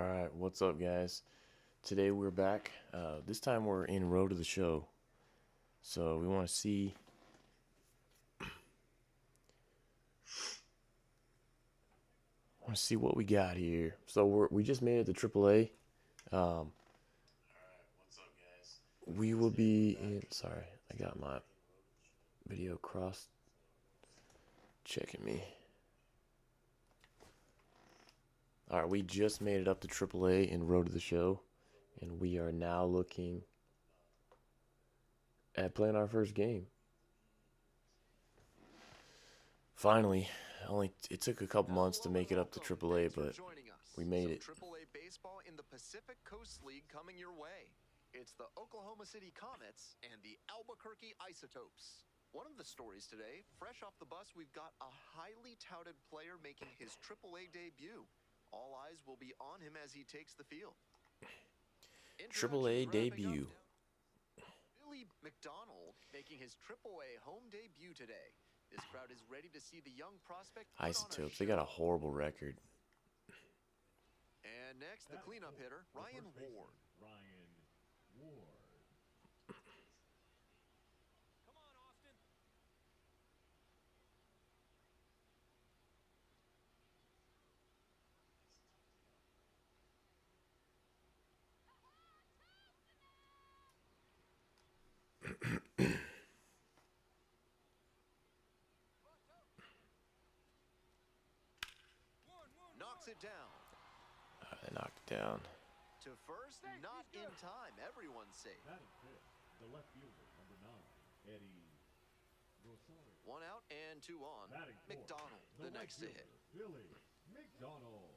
Alright, what's up, guys? Today we're back. This time we're in Road to the Show. So we want to see what we got here. So we just made it to AAA. Um, we will be in. Sorry, I got my video cross checking me. Alright, we just made it up to AAA in Road to the Show, and we are now looking at playing our first game. Finally, it took a couple months to make it up to AAA, but we made it. AAA baseball in the Pacific Coast League coming your way. It's the Oklahoma City Comets and the Albuquerque Isotopes. One of the stories today, fresh off the bus, we've got a highly touted player making his AAA debut. All eyes will be on him as he takes the field. AAA debut. Billy McDonald making his AAA home debut today. This crowd is ready to see the young prospect. Isotopes, they got a horrible record. And next, the cleanup hitter, Ryan Ward. Come on, Austin. Knocks it down. They knocked it down. To first, not in time. Everyone's safe. The left fielder, number 9, Eddie Rosario. 1 out and 2 on. McDonald, the next to hit. Billy McDonald.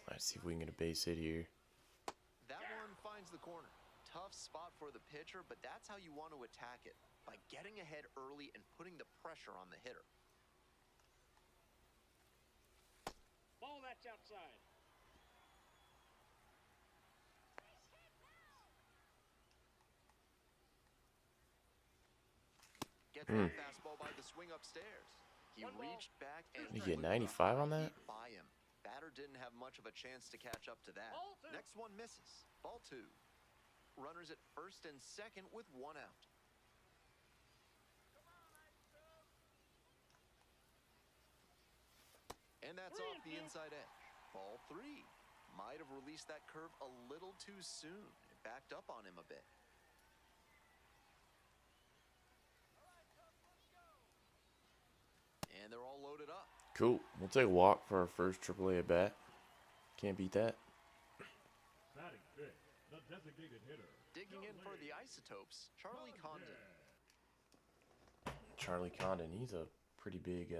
Let's see if we can get a base hit here. That one finds the corner. Tough spot for the pitcher, but that's how you want to attack it, by getting ahead early and putting the pressure on the hitter. Ball that's outside. Gets that fastball by the swing upstairs. He reached back and Did he get 95 on that? By him. Batter didn't have much of a chance to catch up to that. Next one misses. Ball 2. Runners at first and second with 1 out. And that's off the inside edge. Ball 3. Might have released that curve a little too soon. It backed up on him a bit. And they're all loaded up. Cool. We'll take a walk for our first AAA at bat. Can't beat that. Batting fifth, the designated hitter. Digging in for the Isotopes, Charlie Condon. Charlie Condon, he's a pretty big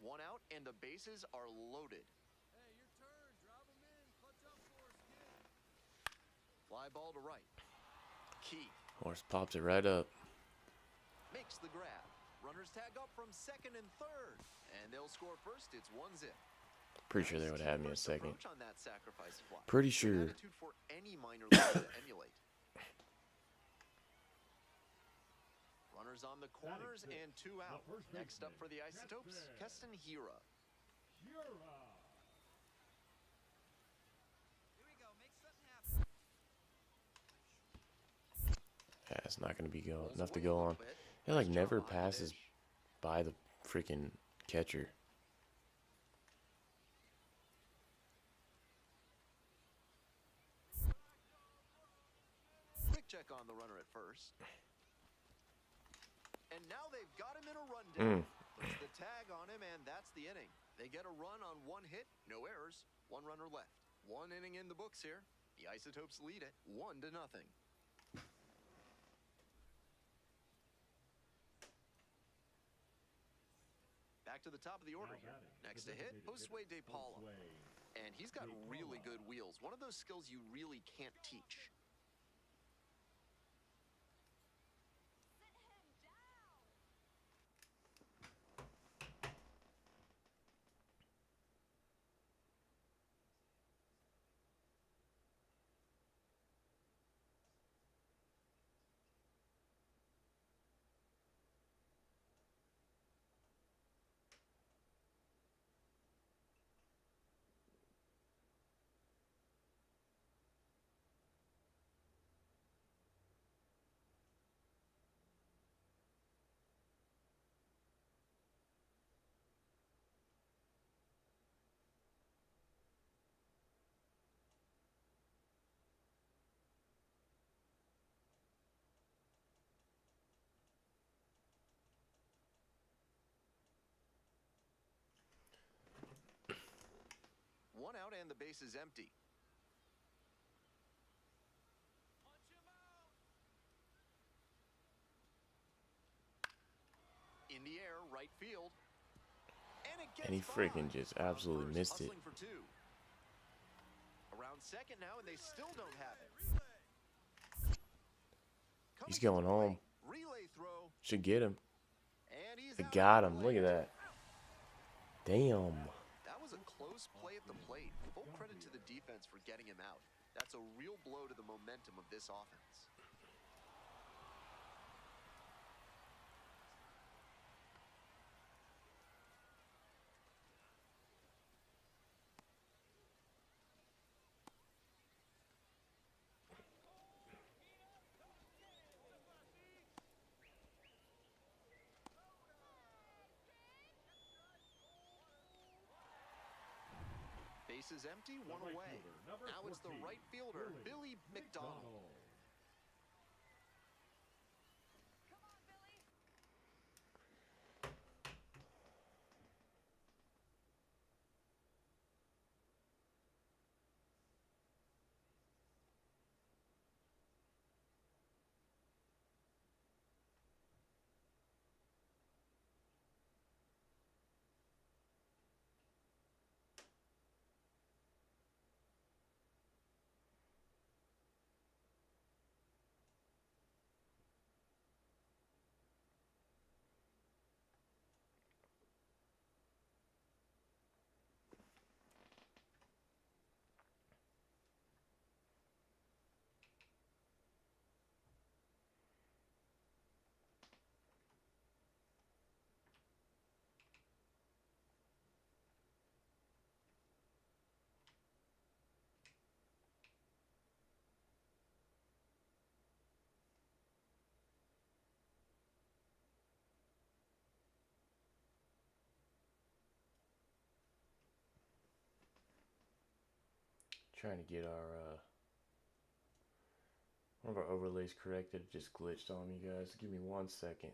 One out and the bases are loaded. Hey, your turn. Drop him in. Fly ball to right. Keith Horse pops it right up. makes the grab. Runners tag up from second and third. And they'll score first. It's 1-0. Pretty sure they would have me in Nice second. approach on that sacrifice fly. Pretty Good sure. attitude for any minor league to emulate. Runners on the corners and 2 out. Next up for the Isotopes, Keston Hira. Yeah, it's not gonna be Rolls enough to away go a little on. bit. It like Nice job never behind the passes dish. by the freaking catcher. Quick check on the runner at first. And now they've got him in a rundown. Puts the tag on him, and that's the inning. They get a run on 1 hit, no errors, 1 runner left. 1 inning in the books here. The Isotopes lead it 1-0. Back to the top of the order here. Next to hit, Josue De Paula. And he's got really good wheels. One of those skills you really can't teach. One out and the base is empty. In the air, right field. And he freaking just absolutely missed it. For 2. Around second now, and they still don't have it. He's going home. Relay throw. Should get him. And he's They out got of him. the Look at play. that. Damn. That was a close play at the plate. Full credit to the defense for getting him out. That's a real blow to the momentum of this offense. Base is empty, 1 away. Now it's the right fielder, Billy McDonald. Trying to get our one of our overlays corrected. It just glitched on me, guys. Give me 1 second.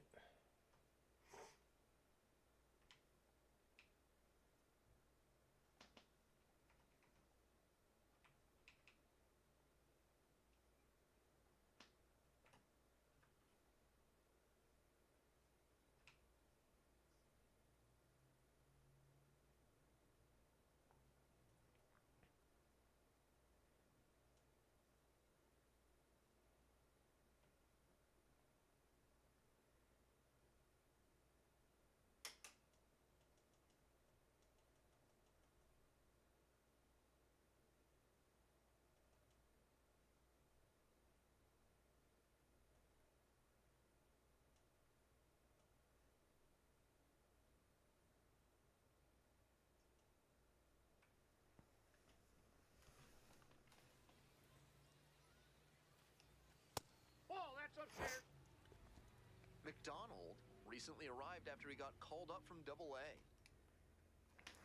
McDonald recently arrived after he got called up from Double-A.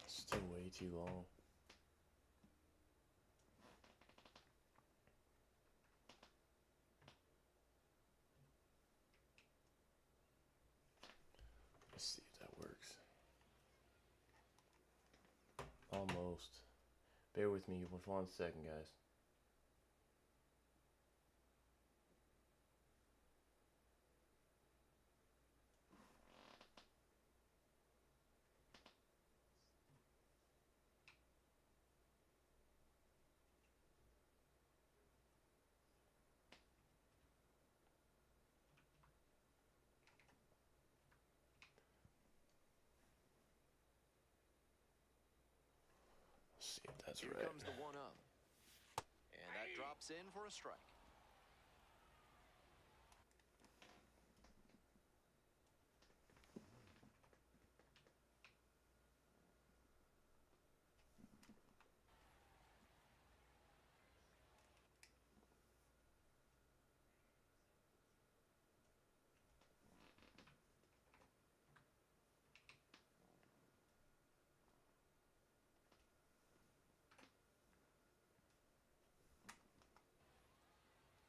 Still way too long. Let's see if that works. Almost. Bear with me for 1 second, guys. Let's see if that's Here right. comes the 1-0. And that drops in for a strike.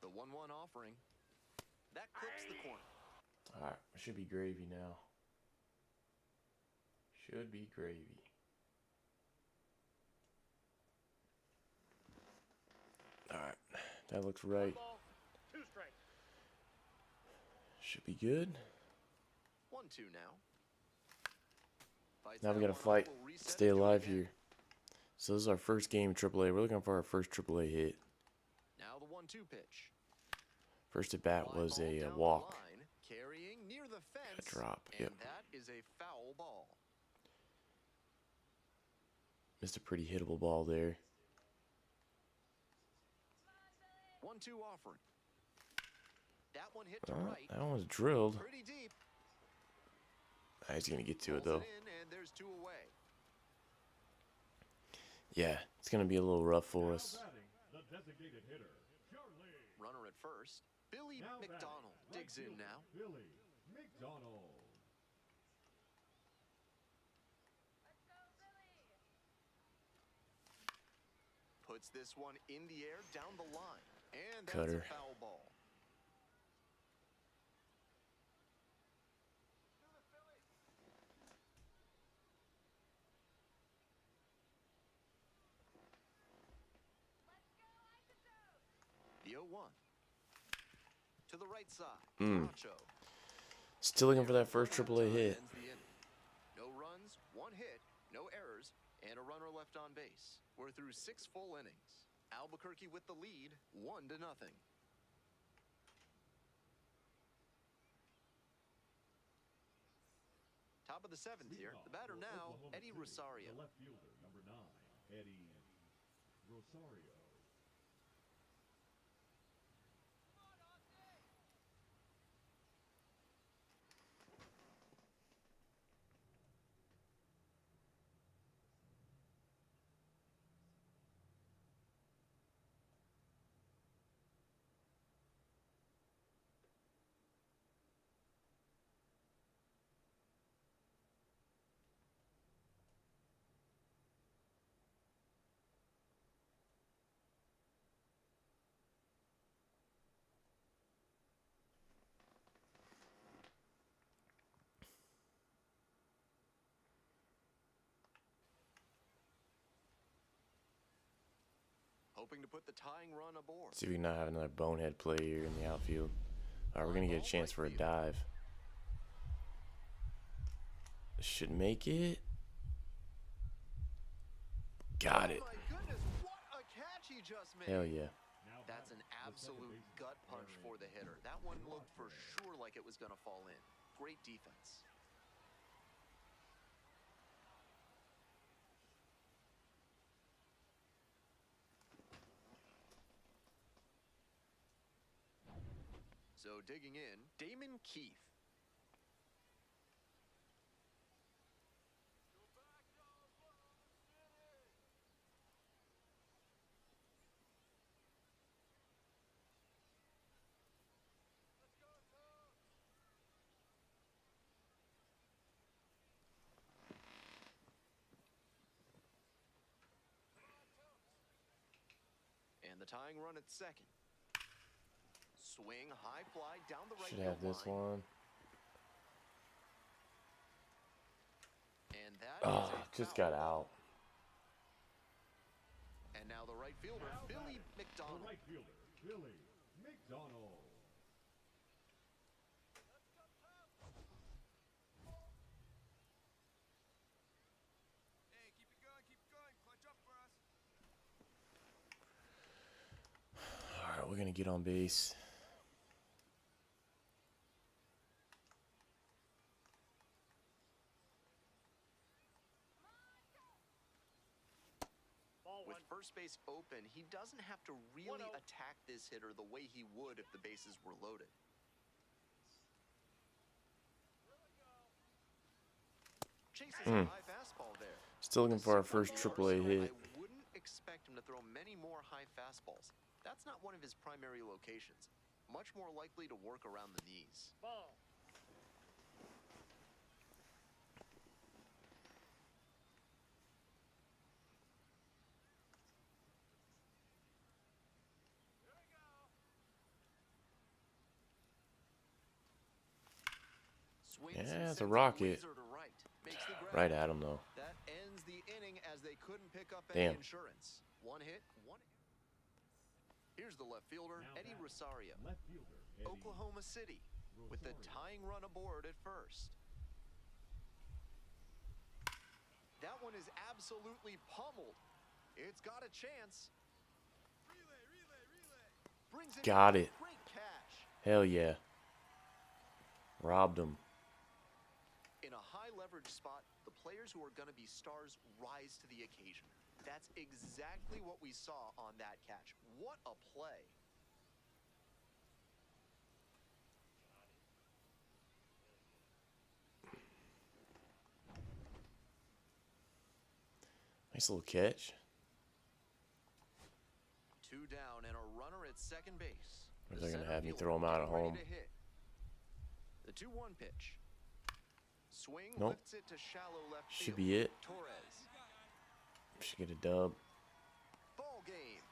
The 1-1 offering. That clips the corner. Alright, it should be gravy now. Should be gravy. Alright, that looks right. Ball, 2 strikes. Should be good. 1-2 now. Fights Now we that gotta one fight, off, we'll reset stay and do it alive again. here. So this is our first game AAA. We're looking for our first AAA hit. Now the 1-2 pitch. First at bat Fly was ball a down the walk. line, carrying near the fence. drop, And yep. that is a foul ball. Missed a pretty hittable ball there. 1-2 offering. That one hit to Oh, right. that one was drilled. Pretty deep. He's gonna get to it Pulls though. in, and there's 2 away. Yeah, it's gonna be a little rough for us. Batting, the designated hitter, Charlie. Runner at first. Billy Now batting, McDonald right digs in fielder, now. Billy McDonald. Puts this one in the air down the line. And that's Cutter. a foul ball. The 0-1. To the right side. Nacho. Still looking for that first AAA hit. Ends the inning. No runs, 1 hit, no errors, and a runner left on base. We're through 6 full innings. Albuquerque with the lead, 1-0. Top of the 7th here. The batter For now, Oklahoma Eddie City, Rosario. The left fielder, number 9, Eddie Rosario. Hoping to put the tying run aboard. See if we can not have another bonehead play here in the outfield. Alright, we're gonna get a chance for a dive. Should make it. Got it. Oh my goodness, what a catch he just made. Hell yeah. Now That's an batting, the absolute second baseman, gut punch for the hitter. That one looked for sure like it was going to fall in. Great defense. So digging in, Damon Keith. And the tying run at second. Swing, high fly down the right Should field have this line. one. And that Oh, is a just foul got ball. out. And now the right fielder, Billy The McDonald. right fielder, Billy McDonald. Hey, keep it going, clutch up for us. All right, we're gonna get on base. Ball With one. first base open, he doesn't have to really 1-0. attack this hitter the way he would if the bases were loaded. Chases a high fastball there. Still looking A for our simple first ball AAA arsenal, hit. I wouldn't expect him to throw many more high fastballs. That's not one of his primary locations. Much more likely to work around the knees. Ball. Swings Yeah, and it's a sends rocket. laser to right. Makes the grab. Right at him though. That ends the inning as they couldn't pick up any Damn. insurance. One hit, one. Here's the left fielder, Now Eddie back. Rosario. Left fielder, Eddie Oklahoma City with the Rosario. tying run aboard at first. That one is absolutely pummeled. It's got a chance. Relay. Brings it Got in. it. Great catch. Hell yeah. Robbed him. In a high leverage spot, the players who are going to be stars rise to the occasion. That's exactly what we saw on that catch. What a play. Nice little catch. Two down and a runner at second base. Or The they're gonna center have me fielder throw him out at getting ready home. to hit. The 2-1 pitch. Swing Nope. lifts it to shallow left Should field. be it. Torres. Should get a dub. Ball game.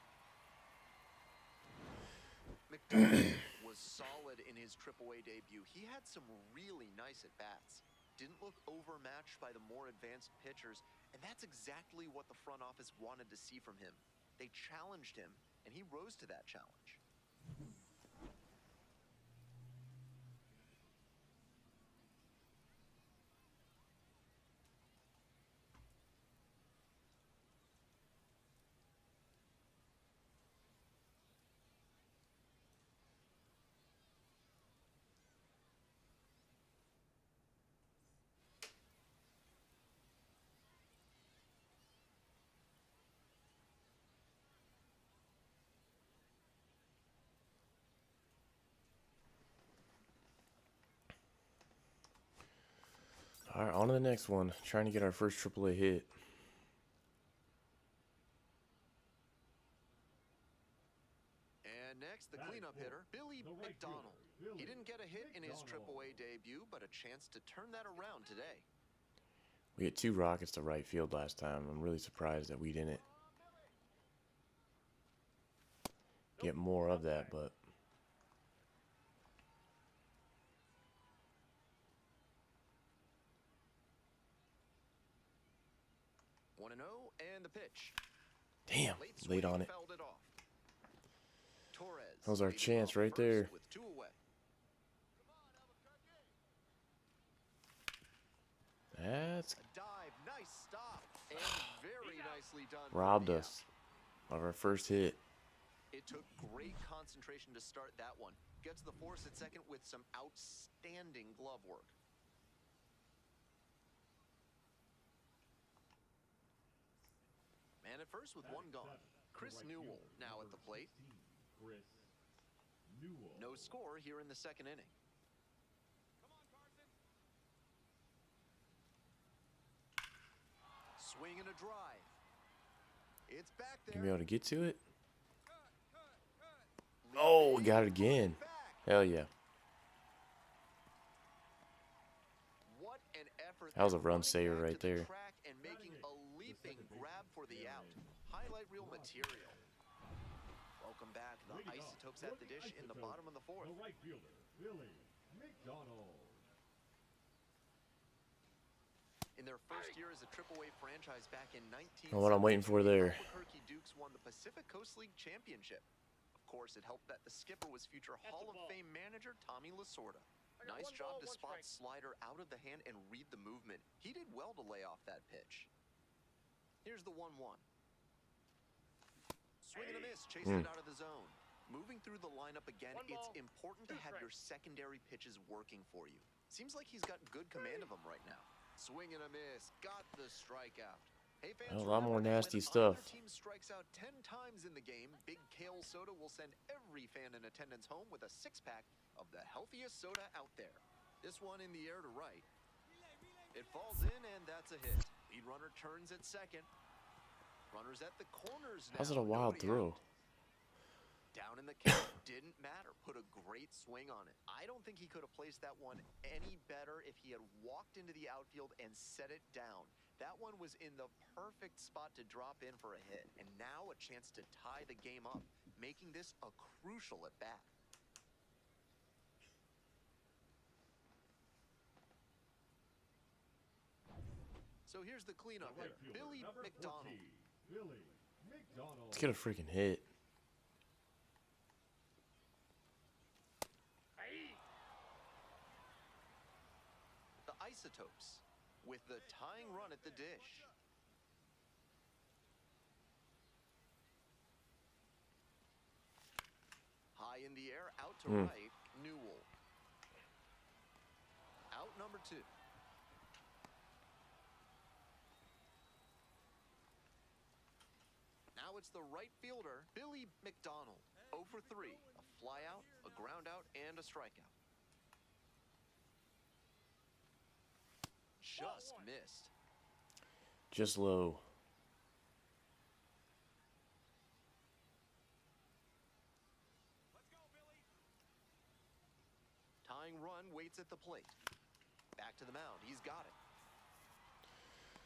McDonald was solid in his AAA debut. He had some really nice at-bats. Didn't look overmatched by the more advanced pitchers, and that's exactly what the front office wanted to see from him. They challenged him, and he rose to that challenge. All right, on to the next one. Trying to get our first AAA hit. And next, the Batting cleanup fourth, hitter, Billy the right McDonald. fielder, He Billy didn't get a hit in his McDonald. AAA debut, but a chance to turn that around today. We hit 2 rockets to right field last time. I'm really surprised that we didn't get more of that, but 1-0, and the pitch. damn, late on it. Fouled it off. Torres. That was our leading chance off right first there. With 2 away. That's A dive, nice stop, and very nicely done. for robbed the out. us of our first hit. It took great concentration to start that one. Gets the force at second with some outstanding glove work. Man at first with one Batting gone. seventh, the Chris right Newell fielder, now at number the plate. 16, Chris Newell. No score here in the second inning. Come on, Carson. Swing and a drive. It's back there. Gonna be able to get to it? Cut. Oh, we got it again. Back. Hell yeah. What an effort. That was a there, run running saver back right to the there. track and making a leaping grab for the out. Highlight reel material. Welcome back. The Leading off Isotopes for at the dish in the Isotopes, bottom of the fourth. The right fielder, Billy McDonald. In their first year as a AAA franchise back in 1973, Oh, what I'm waiting for there. Albuquerque Dukes won the Pacific Coast League Championship. Of course, it helped that the skipper was future Hall of Fame manager Tommy Lasorda. Nice job to spot slider out of the hand and read the movement. He did well to lay off that pitch. Here's the 1-1. Swing and a miss, chasing it out of the zone. Moving through the lineup again, it's important to have your secondary pitches working for you. Seems like he's got good command of them right now. Swing and a miss, got the strikeout. Hey fans, A lot more remember, nasty when stuff. either team strikes out 10 times in the game, Big Kale Soda will send every fan in attendance home with a 6-pack of the healthiest soda out there. This one in the air to right. It falls in, and that's a hit. Lead runner turns at second. Runners at the corners now. How's it a wild Nobody throw? out. Down in the count, didn't matter. Put a great swing on it. I don't think he could have placed that one any better if he had walked into the outfield and set it down. That one was in the perfect spot to drop in for a hit. And now a chance to tie the game up, making this a crucial at bat. So here's the cleanup Right hitter, fielder, Billy number McDonald. 14, Billy McDonald. Let's get a freaking hit. The Isotopes with the tying run at the dish. High in the air, out to right, Newell. Out number 2. Now it's the right fielder, Billy McDonald. 0 for 3, a flyout, a ground out, and a strikeout. Just missed. Just low. Tying run waits at the plate. Back to the mound. He's got it.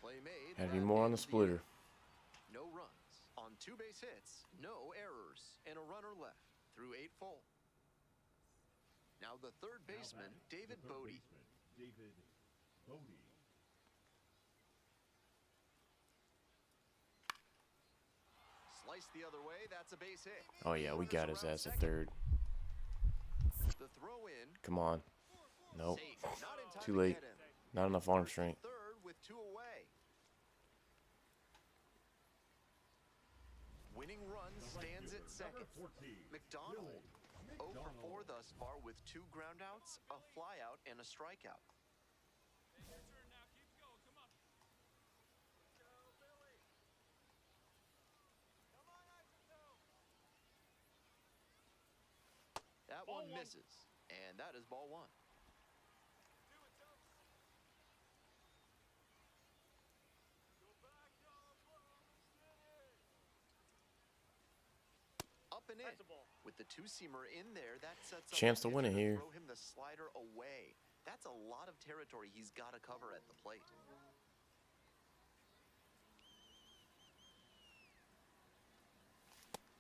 Play made. Had to be That more on the ends splitter. inning. No runs. On 2 base hits, no errors, and a runner left through 8 full. Now the third baseman, David The third Bodie. baseman, David Bodie. Sliced the other way. That's a base hit. Oh yeah, we got his Runners ass around at third. The throw in. Come on. Nope. Safe. Not in time Too to late. get him. Not enough arm First strength. and third with 2 away. Winning run The right stands at fielder, second. number 14, McDonald, Billy 0 for 4 McDonald. thus far with 2 groundouts, a flyout, and a strikeout. Hey, your turn now. Keep it going. Come on. Go, Billy. Come on, Isotope. That Ball one one. misses, and that is ball 1. Do it, Topes. Go back to Oklahoma City. Up and in. That's a ball. With the 2-seamer in there, that sets up Chance a to win it pitcher here. Throw him the slider away. That's a lot of territory he's got to cover at the plate.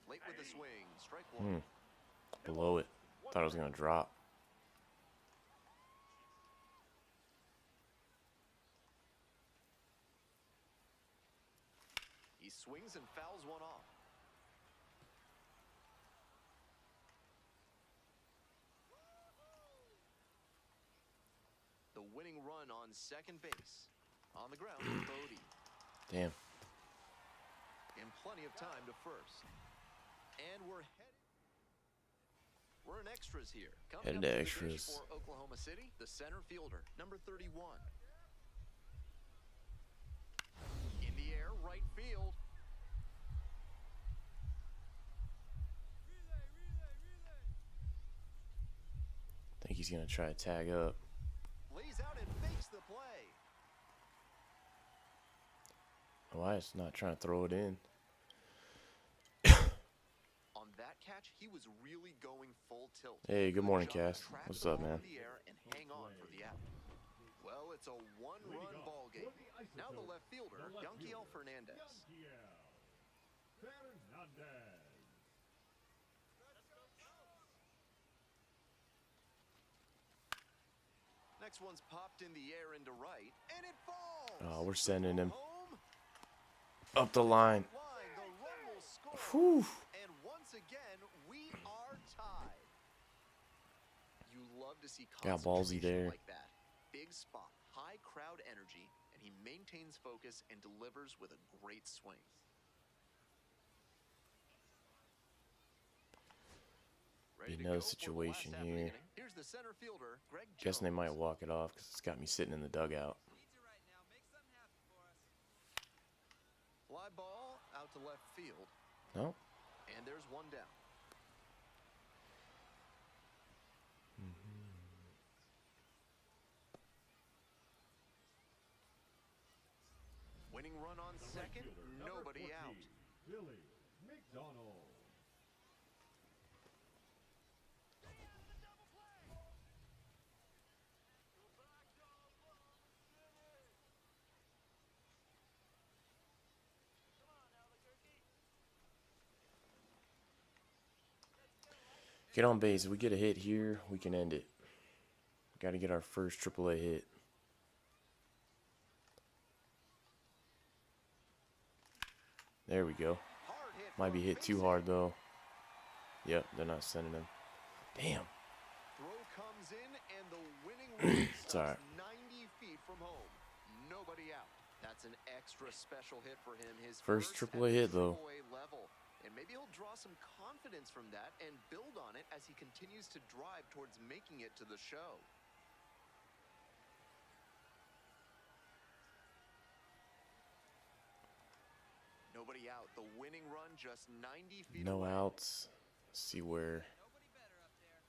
Late with the swing, strike 1. Below it. Thought it was gonna drop. He swings and fouls one off. The winning run on second base. On the ground, Bodie. Damn. In plenty of time to first. And we're in extras here. Coming Headed up to to the dish extras. for Oklahoma City, the center fielder, number 31. In the air, right field. Relay, relay, relay. I think he's gonna try to tag up. Lays out and makes the play. Why is not trying to throw it in? On that catch, he was really going full tilt. Hey, good morning, job to Cass. track What's the up, ball man? in the air and hang on for the out. Well, it's a one-run Leading off ball game. for the Isotopes, Now the left fielder, the left Yanquiel fielder, Fernandez. Yanquiel Fernandez. next one's popped in the air into right, and it falls. Oh, we're sending him Home. up the line. Line, the run will score. Whew. And once again, we are tied. You love to see Got ballsy concentration there. like that. Big spot, high crowd energy, and he maintains focus and delivers with a great swing. Ready to Another go for the situation last half of the here. inning. Here's the center fielder, Greg Guessing they Jones. might walk it off because it's got me sitting in the dugout. Need you right now. Make something happen for us. Fly ball out to left field, No. and there's one down. Winning run on The right second, fielder, number nobody 14, out. Billy McDonald. Get on base. If we get a hit here, we can end it. Got to get our first AAA hit. There we go. Hard hit Might for be a hit base too hit. hard though. Yep, they're not sending him. Damn. Throw comes in, and the winning run It's all stops right. 90 feet from home. Nobody out. That's an extra special hit for him. His First at AAA the hit, though. AAA level. And maybe he'll draw some confidence from that and build on it as he continues to drive towards making it to the show. Nobody out. The winning run just 90 feet No away. outs. Let's see where. Nobody better up there.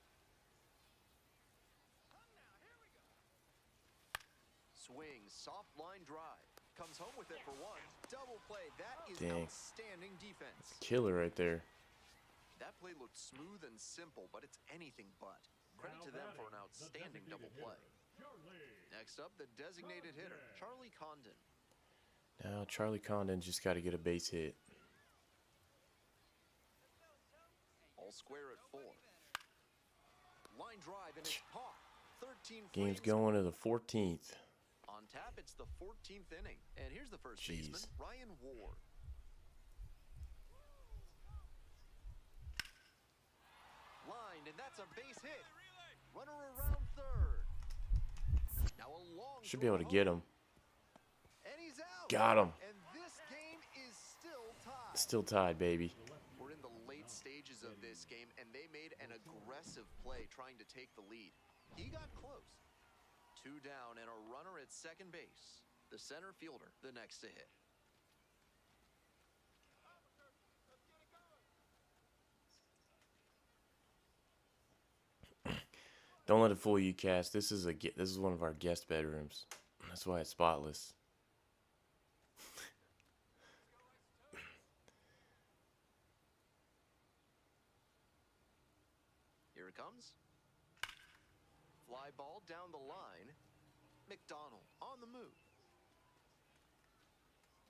Swing, soft line drive. Comes home with it for one. Double play. That is Dang. outstanding defense. Killer right there. That play looked smooth and simple, but it's anything but. Credit Now to them for an batting, the outstanding double designated play. hitter, Charlie. Next up, the designated hitter, Condon. Charlie Condon. Now Charlie Condon just got to get a base hit. All square at 4. Line drive and it's caught. 13 Game's frames. going to the 14th. On tap, it's the 14th inning. And here's the first Jeez. baseman, Ryan Ward. Lined, and that's a base hit. Runner around third. Now a long Should be able to get him. And he's out. Got him. And this game is still tied. Still tied, baby. We're in the late stages of this game, and they made an aggressive play trying to take the lead. He got close. 2 down and a runner at second base. The center fielder, the next to hit. Don't let it fool you, Cass. This is one of our guest bedrooms. That's why it's spotless. Here it comes. Fly ball down the line. McDonald on the move.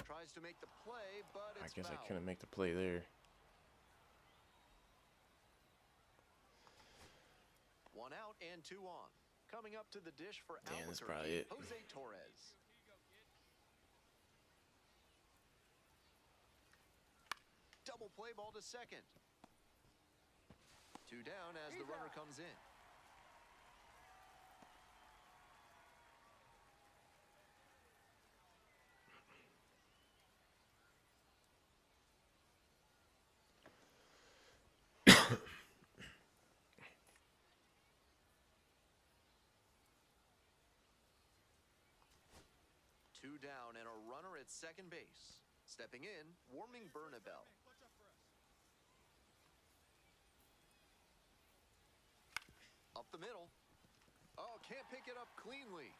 Tries to make the play, but I it's guess I foul. couldn't make the play there. 1 out and 2 on. Coming up to the dish for Damn, that's Albuquerque, probably it. Jose Torres. Double play ball to second. 2 down as the runner comes in. Two down and a runner at second base. Stepping in, Warming Bernabel. Up the middle. Oh, can't pick it up cleanly.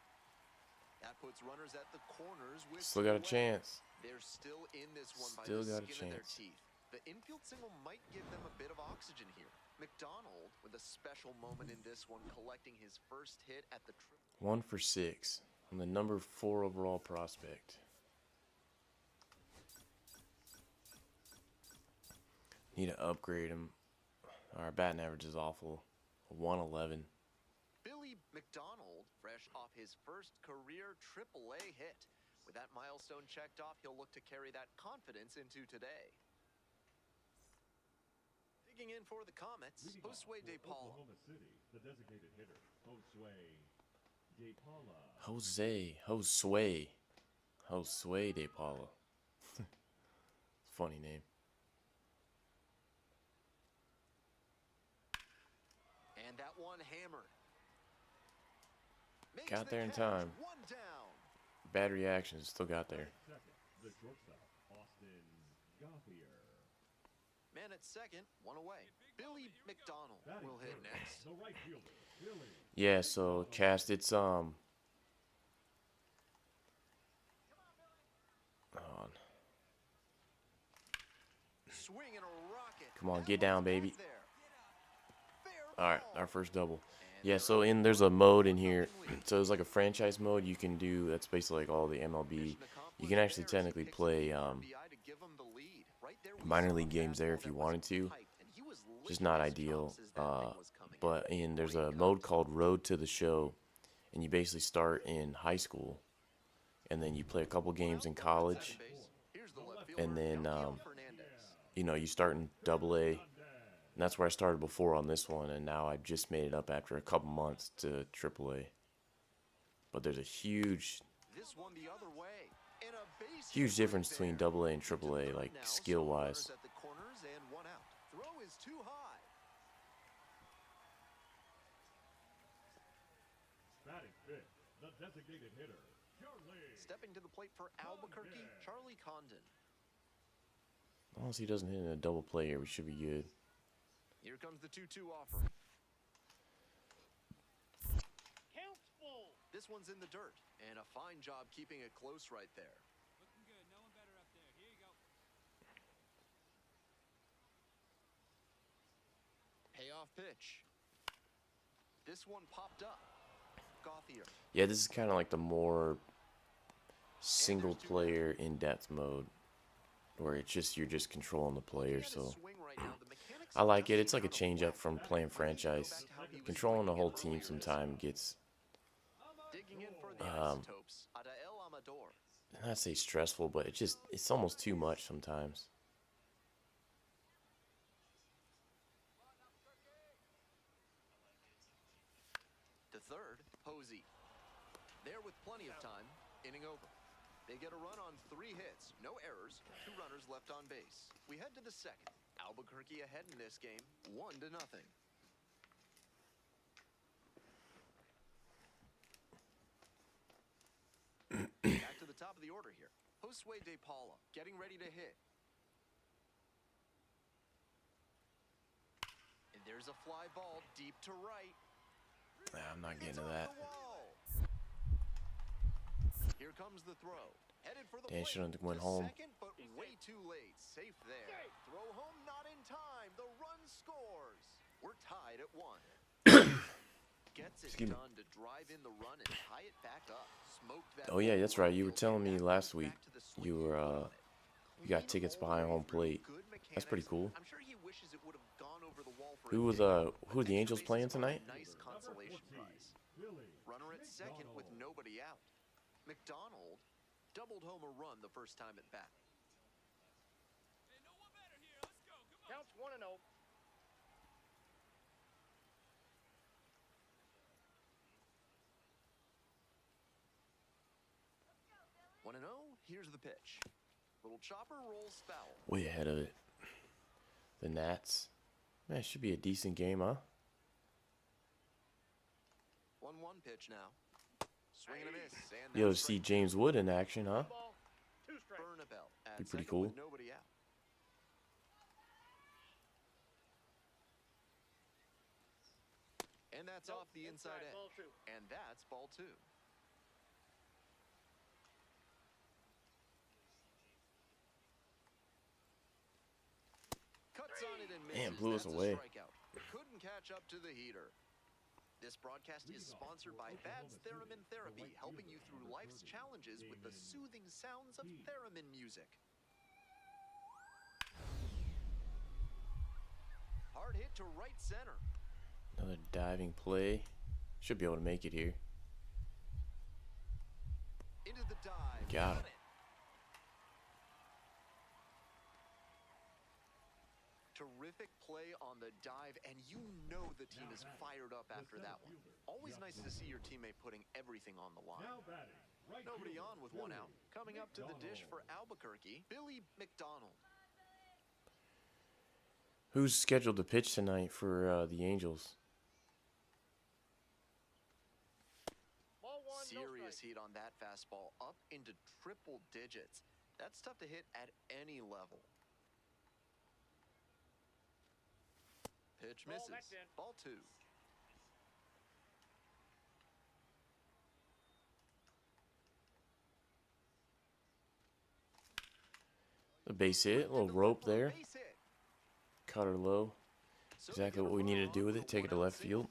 That puts runners at the corners with Still got a 2 chance. They're still in this one Still by the got a skin of their chance. teeth. The infield single might give them a bit of oxygen here. McDonald with a special moment in this one, collecting his first hit at the triple. 1 for 6. I'm the number 4 overall prospect. Need to upgrade him. Our batting average is awful. 111. Billy McDonald, fresh fresh off his first career AAA hit. With that milestone checked off, he'll look to carry that confidence into today. Digging in for the Comets, Leading off Josue for De Paula. Oklahoma City, the designated hitter, Josue De Paula. Josue De Paula. Funny name. And that one hammered. Makes Got the there in catch. time. One down. Bad reactions, still got there. Second, the shortstop, Austin Gothier. Man at second, one away. Billy McDonald Batting will hit third, next. the right fielder, Billy. Yeah, so cast it's hold on. Swing and a rocket. Come on, That get down, one's back baby. there. Fair Alright, ball. our first double. And Yeah, so there's a mode in here. So it's like a franchise mode you can do. That's basically like all the MLB. You can actually technically play minor league games there if you wanted to. Just not ideal. But there's a mode called Road to the Show, and you basically start in high school, and then you play a couple games in college, and then you start in AA, and that's where I started before on this one, and now I've just made it up after a couple months to AAA. But there's a huge difference between AA and AAA, like skill-wise. Throw is too high. Batting fifth, the designated hitter, Charlie. Stepping to the plate for Albuquerque, Charlie Condon. As long as he doesn't hit in a double play here, we should be good. Here comes the 2-2 offer. Count's full. This one's in the dirt, and a fine job keeping it close right there. Looking good. No one better up there. Here you go. Payoff pitch. This one popped up. Gothier. Yeah, this is kind of like the more single-player, in-depth mode, where you're just controlling the player. So I like it. It's like a change-up from playing franchise. Controlling the whole team sometimes gets, Digging in for the Isotopes, Adael Amador. I'd say stressful, but it's almost too much sometimes. To third, Posey. There with plenty of time, inning over. They get a run on 3 hits, no errors, 2 runners left on base. We head to the second. Albuquerque ahead in this game, 1-0. Back to the top of the order here. Josue De Paula getting ready to hit. And there's a fly ball deep to right. Nah, I'm not getting It's to off that. the wall. Here comes the throw. Headed for the Dan plate. shouldn't have went To home. second, but way too late. Safe there. Throw home not in time. The run scores. We're tied at 1. Gets it Excuse me. done to drive in the run and tie it back up. Smoked that Oh yeah, ball that's right. You were right telling me back last week back to the swing you were of it. you got Clean tickets all the behind way home through. plate. Good That's pretty mechanics. cool. I'm sure he wishes it would have gone over the wall for Who a was dig. who are the Extra Angels bases playing are a tonight? Nice consolation prize. Billy. Runner at second with nobody out. McDonald doubled home a run the first time at bat. Hey, no one better here. Let's go. Come on. Counts 1-0. 1-0, here's the pitch. Little chopper rolls foul. Way ahead of it. The Nats. Man, it should be a decent game, huh? 1-1 pitch now. Swing and a miss. And Yo, to that's see strike James Wood in action, huh? Ball. 2 strikes. Bernabel at Be pretty second cool. with nobody out. And that's Nope, off the inside inside, edge. ball 2. And that's ball 2. Cuts on it and misses. Damn, blew us That's a away. strikeout. Couldn't catch up to the heater. This broadcast is sponsored by Bad's Theremin Therapy, helping you through life's challenges with the soothing sounds of theremin music. Hard hit to right center. Another diving play. Should be able to make it here. Into the dive. Got him. it. Terrific play on the dive, and you know the team is fired up after that one. Always nice to see your teammate putting everything on the line. Now batting, right Nobody fielder, on with one Billy out. Coming up to the dish for McDonald. Albuquerque, Billy McDonald. Who's scheduled to pitch tonight for the Angels? Ball one, no Serious strike. heat on that fastball, up into triple digits. That's tough to hit at any level. Pitch Ball, misses. that's in. Ball two. A base hit, a little Lifted to rope left for a there. base hit. Cut her low. So Exactly they get what a we runner needed to do on with with it. a Take it to one-out left single. field.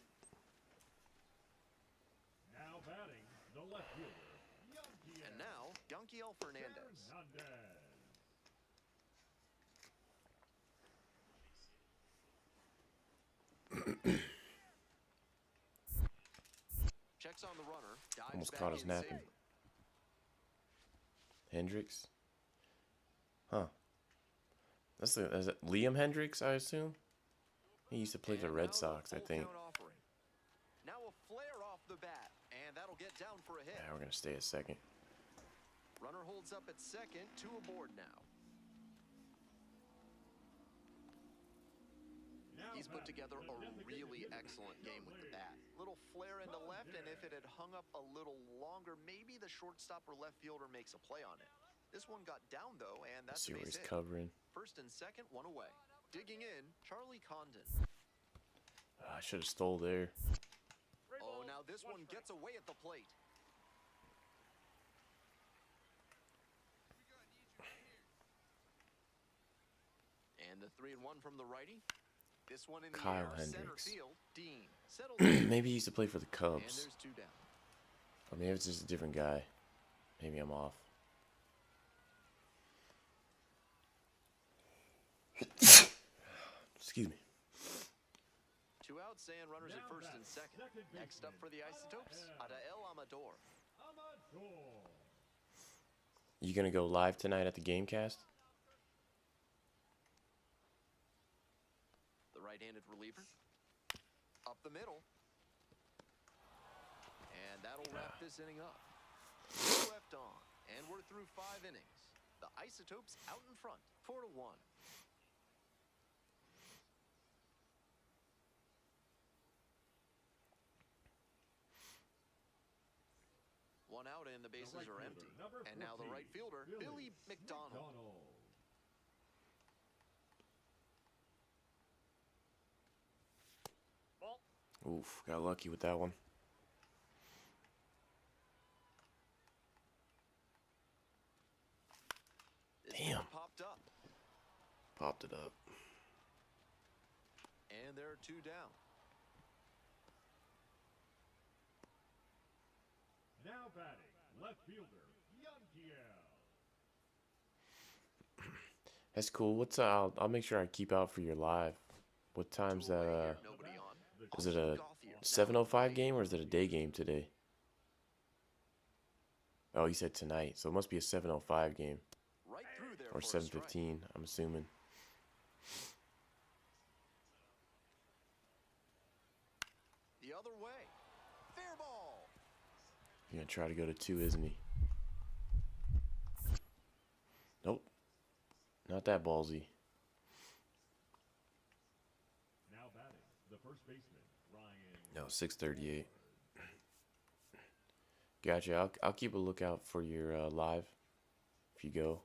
Now batting, the left fielder, Yankiel And now, Yankiel Fernandez. Hernandez. Checks on the runner. Dives Almost back caught us in napping. safely. Hendricks. Huh. That's it Liam Hendricks, I assume? He used to play for the And Red now Sox, I full think. count offering. Now a flare off the bat, and that'll get down for a hit. Yeah, we're going to stay a second. Runner holds up at second, two aboard now. Now He's put batting, together the a designated really hitter, excellent game with the Billy bat. Little flare into left, and if it had hung up a little longer, maybe the shortstop or left fielder makes a play on it. This one got down, though, and Let's that's see a where base he's hit. covering. First and second, one away. Digging in, Charlie Condon. I should have stole there. Three Oh, balls, now this one strike. gets away at the plate. And the 3-1 from the righty. This one in the Kyle air, center Hendricks. field. Dean settles in, Maybe he used to play for the and Cubs. there's two down. Or maybe it's just a different guy. Maybe I'm off. Excuse me. Two outs and runners at Now first batting, and second. second Next up baseman, for the Isotopes, Adael Amador. Amador. You going to go live tonight at the Gamecast? The right-handed reliever. Up the middle. And that'll wrap this inning up. No left on. And we're through 5 innings. The Isotopes out in front, 4-1. One out and the The bases right are fielder, empty. number And now the 14, right fielder, Billy McDonald. Ball. Oof, got lucky with that one. This Damn. one popped up. Popped it up. And there are two down. Now batting, left fielder, Yankiel. That's cool. What's I'll make sure I keep out for your live. What time's Two away that? here, nobody on. Is it a Austin Gauthier. 7:05 game or is it a day game today? Oh, you said tonight, so it must be a 7:05 game Right through there or for a strike. 7:15. I'm assuming. The other way. Fair ball. He's gonna try to go to 2, isn't he? Nope. Not that ballsy. Now batting, the first baseman, Ryan. No, 6:38. Gotcha. I'll keep a lookout for your live if you go.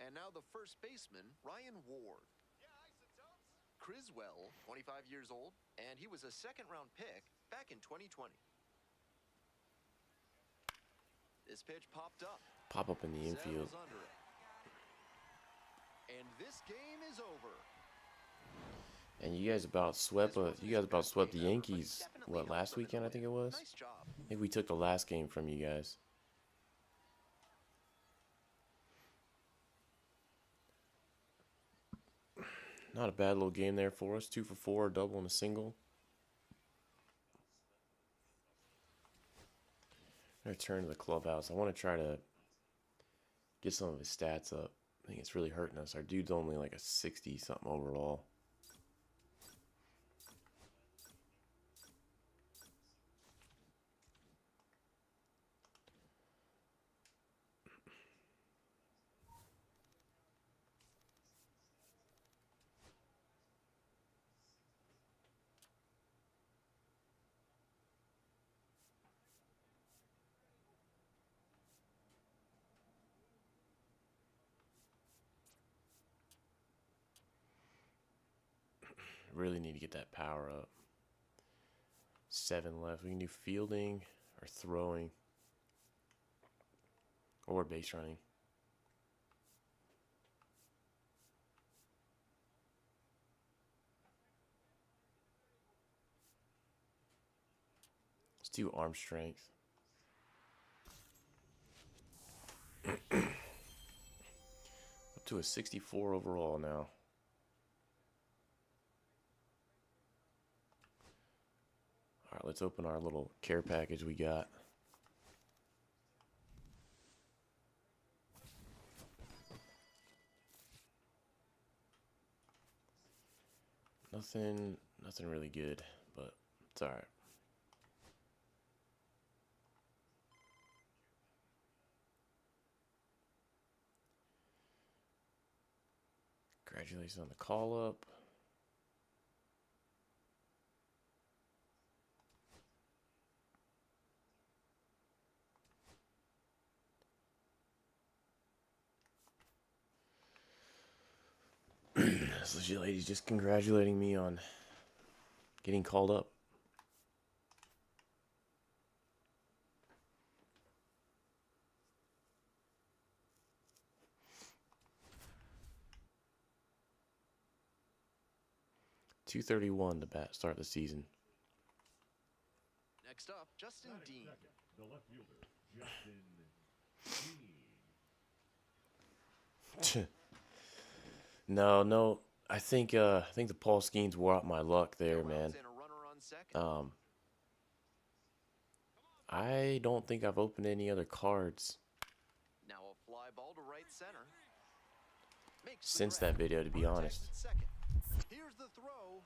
And now the first baseman, Ryan Ward. Criswell, 25 years old, and he was a second-round pick back in 2020. This pitch popped up. Pop up in the infield. Settles under it. And this game is over. And you guys about swept. You guys about swept the Yankees. What, last weekend? I think it was. Nice job. I think we took the last game from you guys. Not a bad little game there for us. 2 for 4, a double and a single. Return to the clubhouse. I want to try to get some of his stats up. I think it's really hurting us. Our dude's only like a 60 something overall. Really need to get that power up. 7 left. We can do fielding or throwing or base running. Let's do arm strength. Up to a 64 overall now. All right, let's open our little care package we got. Nothing really good, but it's all right. Congratulations on the call up. This lady's just congratulating me on getting called up. .231 to start the season. Next up, Justin Batting Dean. second, the left fielder, Justin Dean. No. I think the Paul Skeens wore out my luck there, man. And a runner on second. I don't think I've opened any other cards Now a fly ball to right center. Makes the since grab. that video, to be Runners honest. exit second. Here's the throw.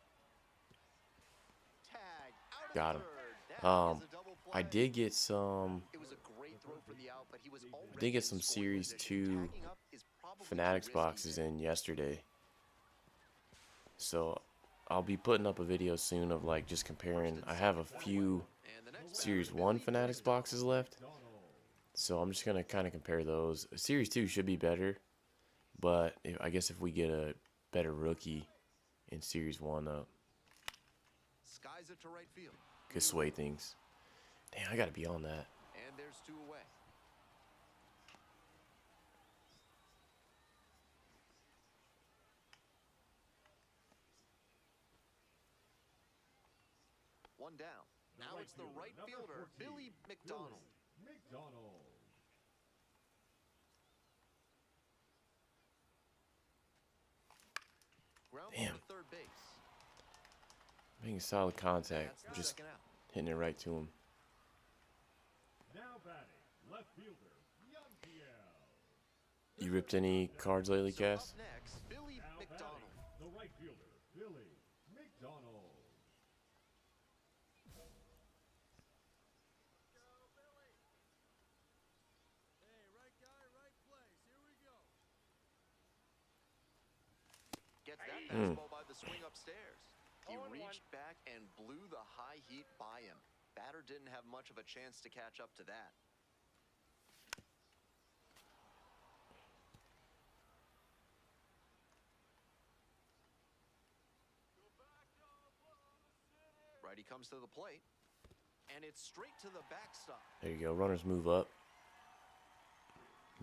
Tag out of Got him. third. That is a double I play. did get some It was a great throw for the out, but he was already did get in some scoring Series position. 2 Tagging up is probably too Fanatics risky boxes here. in yesterday. So I'll be putting up a video soon of like just comparing. I have a few And the next Series batter, 1 Billy Fanatics McDonald. boxes left. So I'm just going to kind of compare those. Series 2 should be better. But I guess if we get a better rookie in Series 1, Skies it to right field. could sway things. Damn, I got to be on that. And there's two away. One down. Now it's the right number fielder, 14, Billy McDonald. McDonald. Ground Damn. ball to third base. Making solid contact. That's the Just second out. hitting it right to him. Now batting, left fielder, Young PL. You ripped any cards lately, So up Cass? next, Billy Now McDonald. batting, the right fielder, Billy McDonald. Hey, right guy, right place. Here we go. Gets that fastball by the swing upstairs. He 0-1. reached back and blew the high heat by him. Batter didn't have much of a chance to catch up to that. Righty comes to the plate, and it's straight to the backstop. There you go. Runners move up.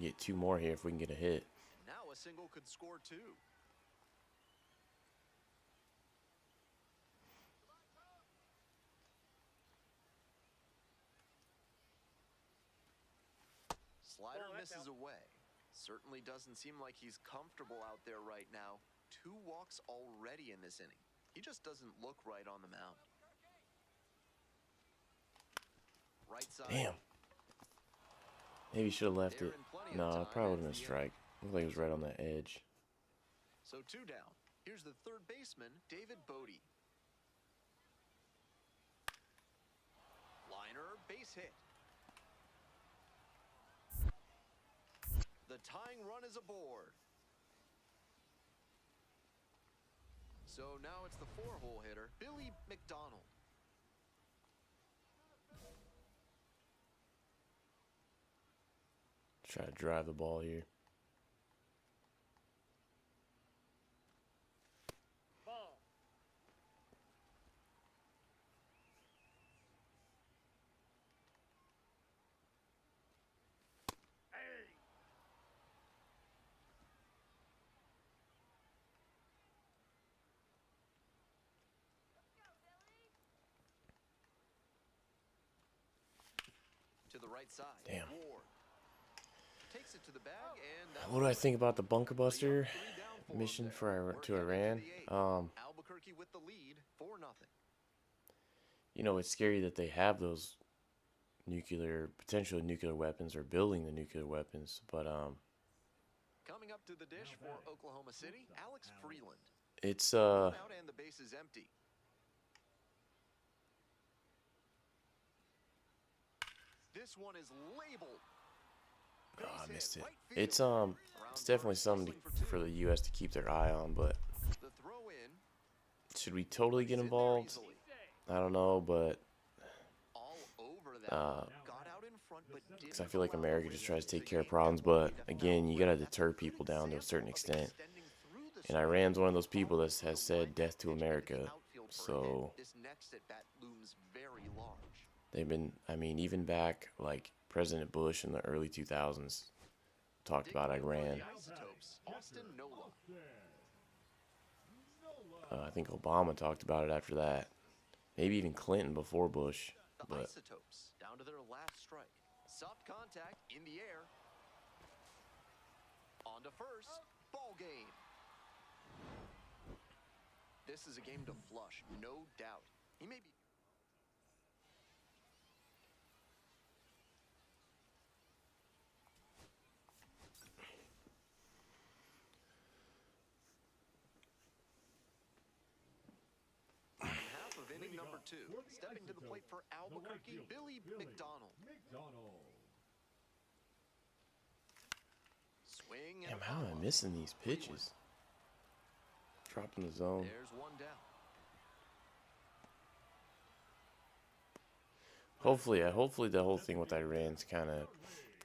Get 2 more here if we can get a hit. Now a single could score 2. Slider Ball, that's misses out. away. Certainly doesn't seem like he's comfortable out there right now. 2 walks already in this inning. He just doesn't look right on the mound. Right side. Damn. Maybe should have left They're it. in plenty of No, it time probably would as have been a the strike. Looked like it was right on the edge. So 2 down. Here's the third baseman, David Bodie. Liner, base hit. The tying run is aboard. So now it's the 4-hole hitter, Billy McDonald. Try to drive the ball here. Ball. Hey. To the right side. Damn. Ward takes it to the bag, and that's What do I think about the bunker the young buster 3 down for him mission there. for We're to heading to Iran? the 8th. Albuquerque with the lead, 4-0. You know, it's scary that they have those potential nuclear weapons or building the nuclear weapons, but Coming up to the dish for Oklahoma City, Alex Freeland. it's Out and the base is empty. This one is labeled. oh, I Base missed hit, it. right field. It's Around definitely third, something hustling for two. the U.S. to keep their eye on, but The throw in. should we totally get He's in there involved? easily. I don't know, but All over that. Got out in front, but because I feel like America just tries to take care of problems, but again, you gotta deter people down to a certain extent. And Iran's one of those people that has said death to America. So This next at bat looms very large. they've been, I mean, even back like President Bush in the early 2000s talked about Iran. The Isotopes, Austin Nola. I think Obama talked about it after that. Maybe even Clinton before Bush. The But Isotopes down to their last strike. Soft contact in the air. On to first. Ball game. This is a game to flush, no doubt. He may be. Half of inning number 2. Stepping to the plate for Albuquerque, Billy McDonald. Swing and damn, a how am I foul. missing these pitches? Dropping the zone. There's one down. Hopefully the whole thing with Iran's kind of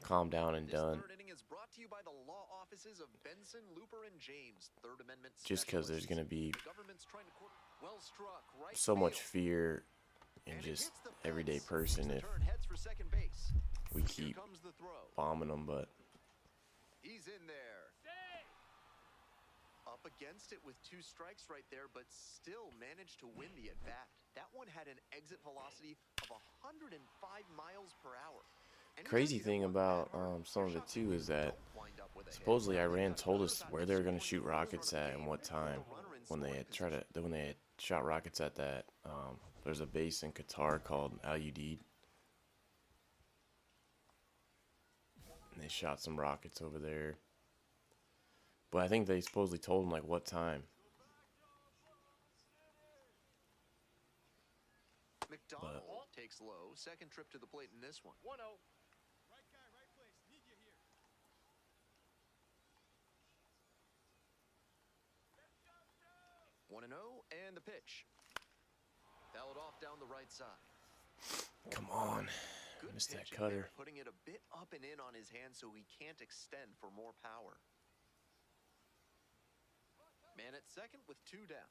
calmed down and This done. third inning is brought to you by the law offices of Benson, Looper, and James. Third Amendment Just because there's specialists. gonna be The government's trying to well struck right so much field. fear in And it just hits the everyday fence. person The if turn heads for second base. we Here keep comes the throw. bombing them, but He's in there. Up against it with 2 strikes right there, but still managed to win the at-bat. That one had an exit velocity of 105 miles per hour. Anytime crazy you hit thing one about that hard, some of your it shots too is that don't wind up with a hit. supposedly Iran They've got told another us shot where to they were going to score shoot in the rockets run of at the and game. what Put time the runner in when they scoring had position. when they had shot rockets at that. There's a base in Qatar called Al Udeid, and they shot some rockets over there. But I think they supposedly told them like what time. McDonald takes low. Second trip to the plate in this one. 1-0. Right guy, right place. Need you here. 1-0, and the pitch. Fouled off down the right side. Come on, Good missed that pitching cutter. there, putting it a bit up and in on his hand so he can't extend for more power. Man at second with 2 down.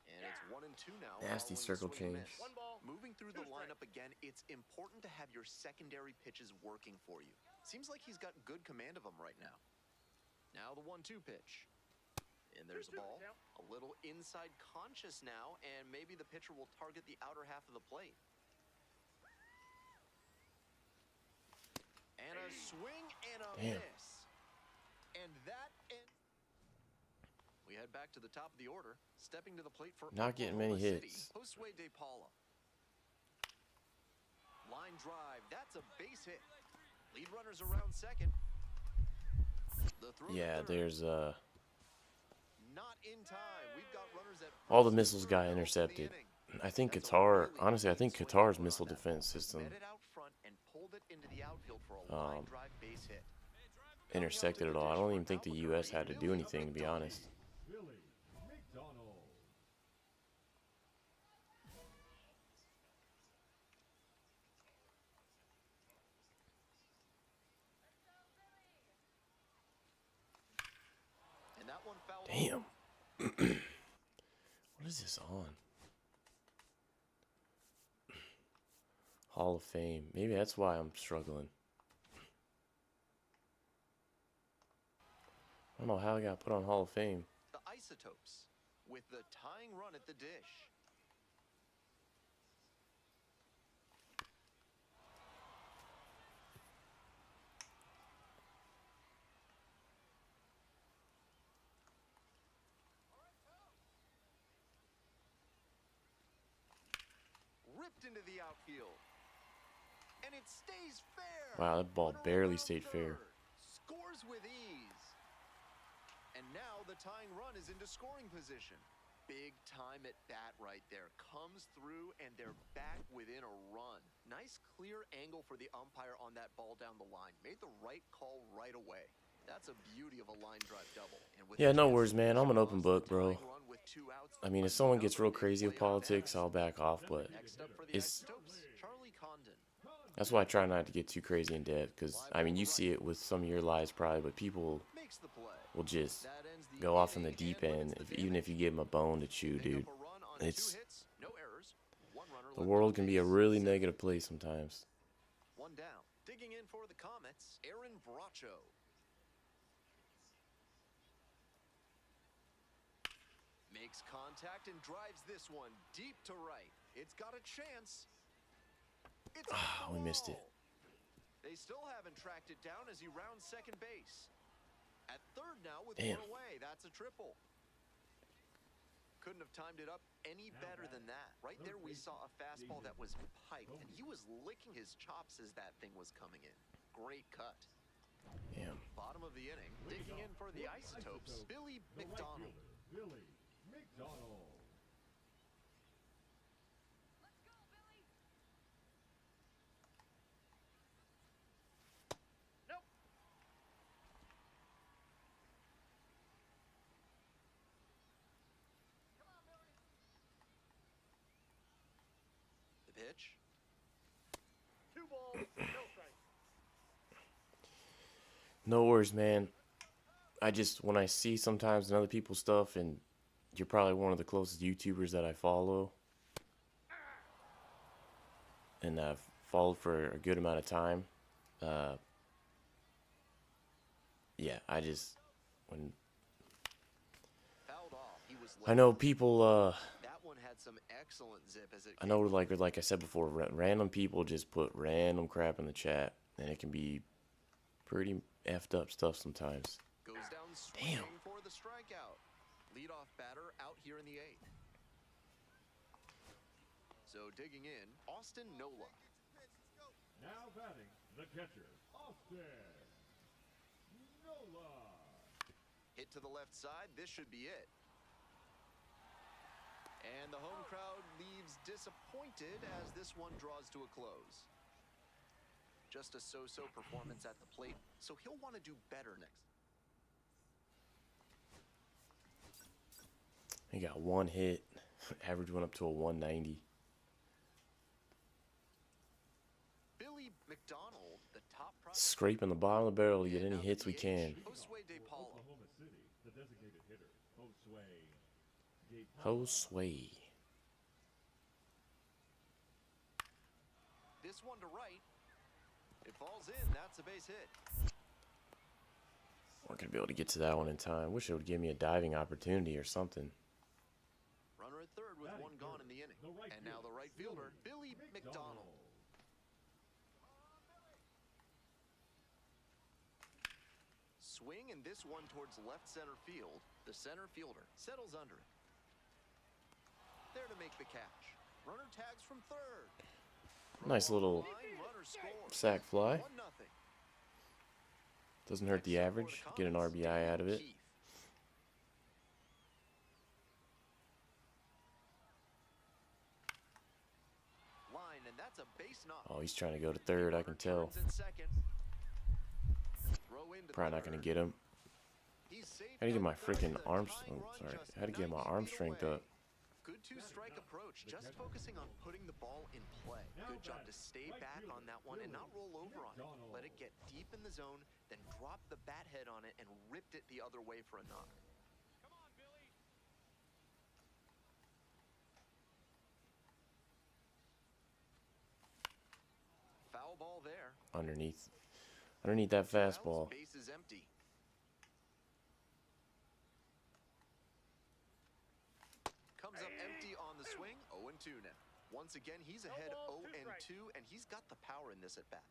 And it's 1-2 now. Nasty following circle the swing and change. miss. 1 ball. Moving through the 2 strikes. lineup again, it's important to have your secondary pitches working for you. Seems like he's got good command of them right now. Now the 1-2 pitch. And there's the 2-2 ball. count. A little inside conscious now, and maybe the pitcher will target the outer half of the plate. And a swing and a Damn. miss. And that ends. We head back to the top of the order. Stepping to the plate for Not getting many Oklahoma City, hits. Josue De Paula. Line drive. That's a base hit. Lead runners around second. The throw to Yeah, third. there's Not in time. We've got runners at all the first and missiles third got now in the intercepted. inning. I think That's a Qatar, really honestly, I think clean swing Qatar's effort on missile that defense ball. system Met it out front and pulled it into the outfield for a line drive base hit. intersected it all. I don't even think the U.S. had to do anything, to be honest. Billy McDonald. And that one fouled. Damn. What is this on? Hall of Fame. Maybe that's why I'm struggling. I don't know how I got put on Hall of Fame. The Isotopes with the tying run at the dish. Ripped into the outfield. And it stays fair. Wow, that ball Runner barely around stayed fair. third. Scores with ease. And now the tying run is into scoring position. Big time at bat right there. Comes through and they're back within a run. Nice clear angle for the umpire on that ball down the line. Made the right call right away. That's a beauty of a line drive double. And with Yeah, a no chance worries, to man. push I'm an it open off book, the bro. tying run with 2 outs, I mean, if but someone now gets the real big crazy with play on politics, bats. I'll back off, but Next up for the it's Isotopes, Charlie Condon. that's why I try not to get too crazy in depth, because, I mean, you see it with some of your lives probably, but people Makes the play. will just That ends the go off in the inning deep and end, limits the even if you damage. give them a bone to chew, Pick dude. up a run on 2 It's hits, no errors, 1 runner the left world on can be a base. really Zip. negative place sometimes. 1 down. Digging in for the Comets, Aaron Bracho. Makes contact and drives this one deep to right. It's got a chance. It's off the We missed it. wall. They still haven't tracked it down as he rounds second base. At third now with Damn. 1 away. That's a triple. Couldn't have timed it up any better than that. Right there we saw a fastball that was piped, and he was licking his chops as that thing was coming in. Great cut. Damn. Bottom of the inning, digging in for the Isotopes, Billy The right McDonald. fielder, Billy McDonald. Nope. The pitch. 2 balls, no strikes. No worries, man. I just, when I see sometimes in other people's stuff, and you're probably one of the closest YouTubers that I follow, and I've followed for a good amount of time. Yeah, I just, when Fouled off. He was I know people, that one had some excellent zip as it I know, like I said before, random people just put random crap in the chat, and it can be pretty effed up stuff sometimes. goes down swinging Damn. for the strikeout. Leadoff batter out here in the 8th. So digging in, Austin Nola. Now batting, the catcher, Austin Nola. Hit to the left side. This should be it. And the home crowd leaves disappointed as this one draws to a close. Just a so-so performance at the plate, so he'll want to do better next. He got 1 hit, average went up to a 190. Billy McDonald, the top prospect. Scraping the bottom of the barrel to get any Now the hits we DH, can. Josue De Paula. Oklahoma City, the designated hitter, Josue De Josue. This one to right. It falls in. That's a base hit. We're gonna be able to get to that one in time. Wish it would give me a diving opportunity or something. Runner at third with Batting 1 gone third, in the inning. the right And now the right fielder, Billy McDonald. Swing and this one towards left center field. The center fielder settles under it. There to make the catch. Runner tags from third. Nice little Line runner scores. sack fly. 1-0. Doesn't hurt the Next up for average. the Get an Comets, RBI out of it. Keith. Line, and that's a base knock. Oh, he's trying to go to third. I can tell. Turns at second. Throw into Probably not gonna third. get him. He's safe How to get down my to third freaking with a arms? tying Oh, run sorry. just How to get my 90 arm feet strength away. up? Good two-strike approach, just focusing on putting the ball in play. Good job to stay back on that one and not roll over on it. Let it get deep in the zone, then drop the bat head on it and ripped it the other way for a knock. Come on, Billy. Foul ball there. Underneath that fastball. Base is empty. Comes up empty on the swing. 0-2 now. Once again, he's ahead 0-2, and he's got the power in this at bat.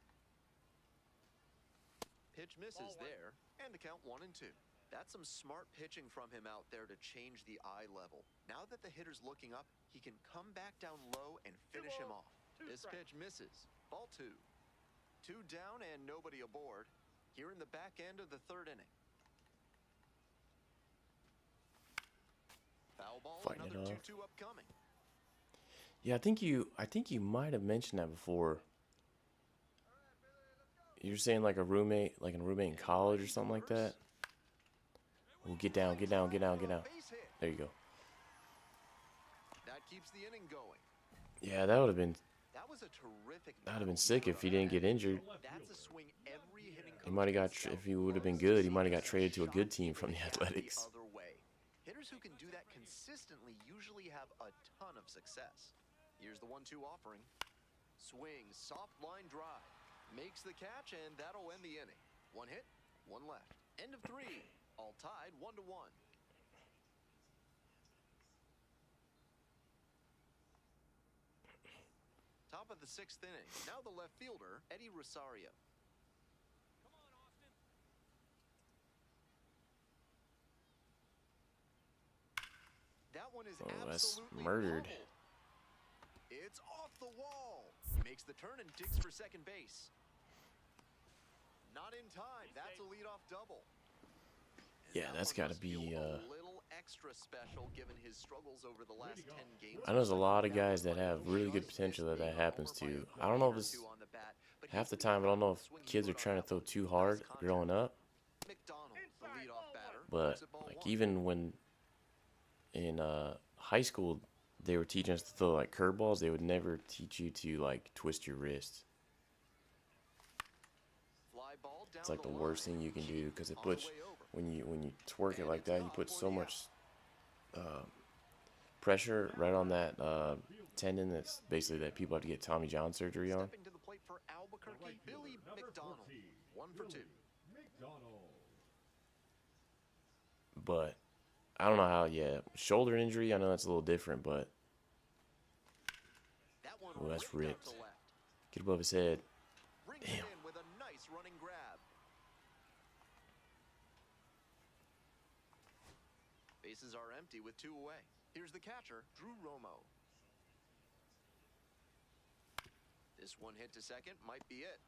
Pitch misses there, and the count 1-2. That's some smart pitching from him out there to change the eye level. Now that the hitter's looking up, he can come back down low and finish him off. This pitch misses. Ball 2. 2 down and nobody aboard. Here in the back end of the third inning. Foul ball, Fighting it another off. 2-2 upcoming. Yeah, I think you might have mentioned that before. You're saying like a roommate in college or something like that. Oh, get down. Base hit. There you go. That keeps the inning going. Yeah, that would have been was a terrific. That'd have been sick if he didn't get injured. That's a swing every hitting He might have got, if he would have been good, he might have got traded to a good team from the Athletics. Other way. Hitters who can do that consistently usually have a ton of success. Here's the 1-2 offering. Swing, soft line drive. Makes the catch, and that'll end the inning. One hit, one left. End of 3. All tied 1-1. Top of the 6th inning. Now the left fielder, Eddie Rosario. Come on, Austin. That one is that's absolutely murdered. bobbled. It's off the wall. Makes the turn and digs for second base. Not in time. That's a leadoff double. And Yeah, that that's one got to must feel be. a little extra special given his struggles over the last 10 games. I know there's a lot of guys that have really good potential that happens to. I don't know if it's half the time. I don't know if kids are trying to throw too hard growing up. McDonald, the leadoff batter, But moves it ball like 1. even when in high school they were teaching us to throw like curveballs, they would never teach you to like twist your wrist. Fly ball down It's like the line. worst thing you can do because it On the puts way over. when you twerk it And like it's that, you up put for so the much pressure right on that tendon that's basically that people have to get Tommy John surgery on. Stepping to the plate for Albuquerque, Billy McDonald. 1 for 2. McDonald. But I don't know how. Yeah, shoulder injury. I know that's a little different, but That one oh, that's ripped out ripped. to left. Get above his head. Brings Damn. it in with a nice running grab. Bases are empty with 2 away. Here's the catcher, Drew Romo. This one hit to second might be it.